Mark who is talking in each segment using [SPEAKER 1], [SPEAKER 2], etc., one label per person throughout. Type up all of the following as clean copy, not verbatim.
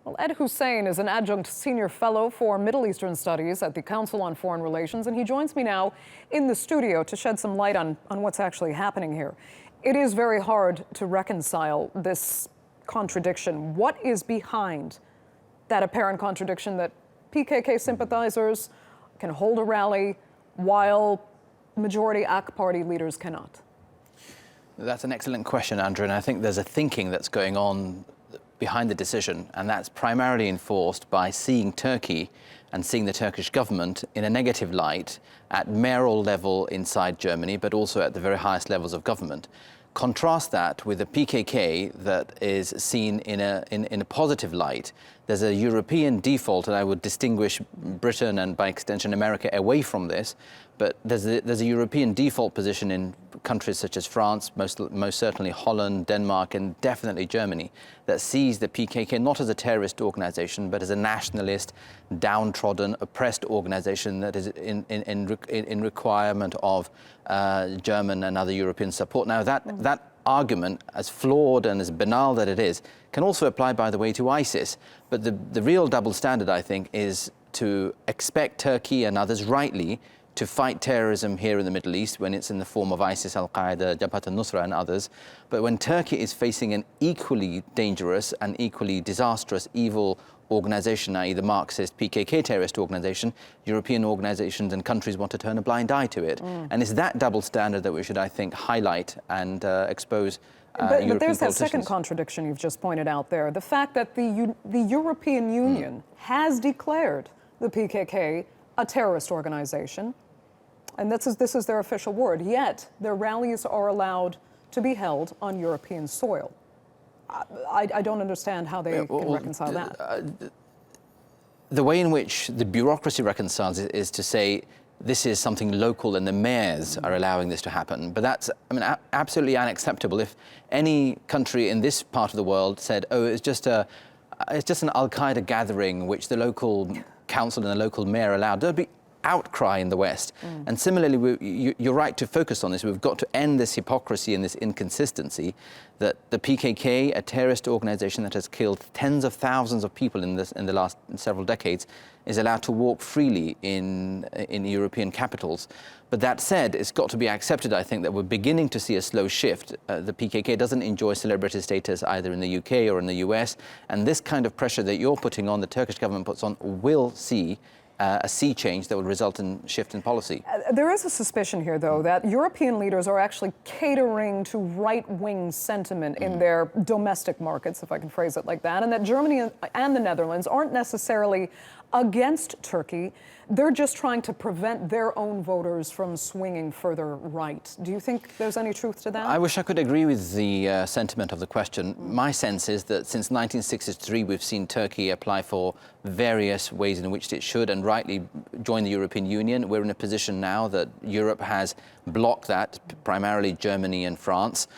[SPEAKER 1] Well, Ed Husain is an adjunct senior fellow for Middle Eastern Studies at the Council on Foreign Relations, and he joins me now in the studio to shed some light on what's actually happening here. It is very hard to reconcile this contradiction. What is behind that apparent contradiction that PKK sympathizers can hold a rally while majority AK party leaders cannot?
[SPEAKER 2] That's an excellent question, Andrew, and I think there's a thinking that's going on behind the decision, and that's primarily enforced by seeing Turkey and seeing the Turkish government in a negative light at mayoral level inside Germany, but also at the very highest levels of government. Contrast that with the PKK that is seen in a positive light. There's a European default, and I would distinguish Britain and by extension America away from this, but there's a European default position in countries such as France, most certainly Holland, Denmark, and definitely Germany, that sees the PKK not as a terrorist organization, but as a nationalist, downtrodden, oppressed organization that is in requirement of German and other European support. Now, that argument, as flawed and as banal that it is, can also apply, by the way, to ISIS. But the real double standard, I think, is to expect Turkey and others rightly to fight terrorism here in the Middle East when it's in the form of ISIS, Al-Qaeda, Jabhat al-Nusra and others. But when Turkey is facing an equally dangerous and equally disastrous evil organization, i.e. the Marxist PKK terrorist organization, European organizations and countries want to turn a blind eye to it. And it's that double standard that we should, I think, highlight and expose
[SPEAKER 1] But there's that second contradiction you've just pointed out there. The fact that the European Union has declared the PKK a terrorist organization, and this is their official word, yet their rallies are allowed to be held on European soil. I don't understand how they can reconcile that.
[SPEAKER 2] The way in which the bureaucracy reconciles it is to say this is something local and the mayors are allowing this to happen. But that's, I mean, absolutely unacceptable. If any country in this part of the world said, oh, it's just an Al-Qaeda gathering which the local council and the local mayor allowed, there'd be outcry in the West. And similarly, you're right to focus on this. We've got to end this hypocrisy and this inconsistency that the PKK, a terrorist organization that has killed tens of thousands of people in the last several decades, is allowed to walk freely in European capitals. But that said, it's got to be accepted, I think, that we're beginning to see a slow shift. The PKK doesn't enjoy celebrity status either in the UK or in the US, and this kind of pressure that you're putting on, the Turkish government puts on, will see a sea change that will result in shift in policy.
[SPEAKER 1] There is a suspicion here, though, that European leaders are actually catering to right-wing sentiment in their domestic markets, if I can phrase it like that, and that Germany and the Netherlands aren't necessarily against Turkey. They're just trying to prevent their own voters from swinging further right. Do you think there's any truth to that?
[SPEAKER 2] I wish I could agree with the sentiment of the question. My sense is that since 1963, we've seen Turkey apply for various ways in which it should and rightly join the European Union. We're in a position now that Europe has blocked that, primarily Germany and France,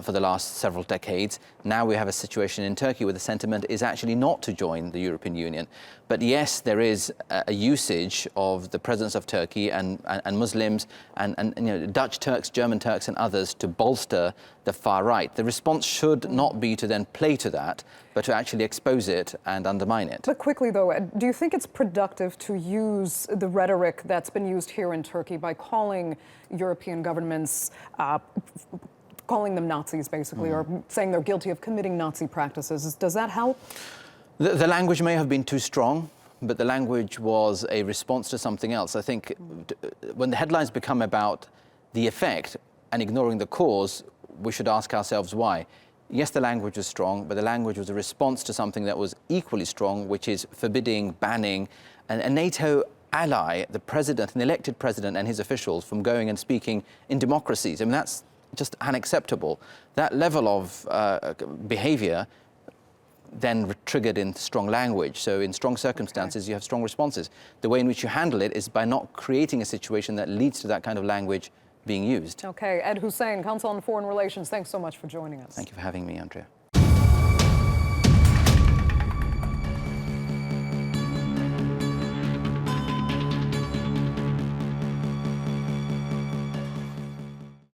[SPEAKER 2] for the last several decades. Now we have a situation in Turkey where the sentiment is actually not to join the European Union. But yes, there is a usage of the presence of Turkey and Muslims and you know, Dutch Turks, German Turks and others to bolster the far right. The response should not be to then play to that, but to actually expose it and undermine it.
[SPEAKER 1] But quickly, though, Ed, do you think it's productive to use the rhetoric that's been used here in Turkey by calling European governments, calling them Nazis, basically, or saying they're guilty of committing Nazi practices? Does that help?
[SPEAKER 2] The language may have been too strong, but the language was a response to something else. I think when the headlines become about the effect and ignoring the cause, we should ask ourselves why. Yes, the language was strong, but the language was a response to something that was equally strong, which is forbidding, banning a NATO ally, the president, an elected president and his officials from going and speaking in democracies. I mean, that's just unacceptable. That level of behavior then triggered in strong language. So in strong circumstances, you have strong responses. The way in which you handle it is by not creating a situation that leads to that kind of language being used.
[SPEAKER 1] Okay, Ed Husain, Council on Foreign Relations, thanks so much for joining us.
[SPEAKER 2] Thank you for having me, Andrea.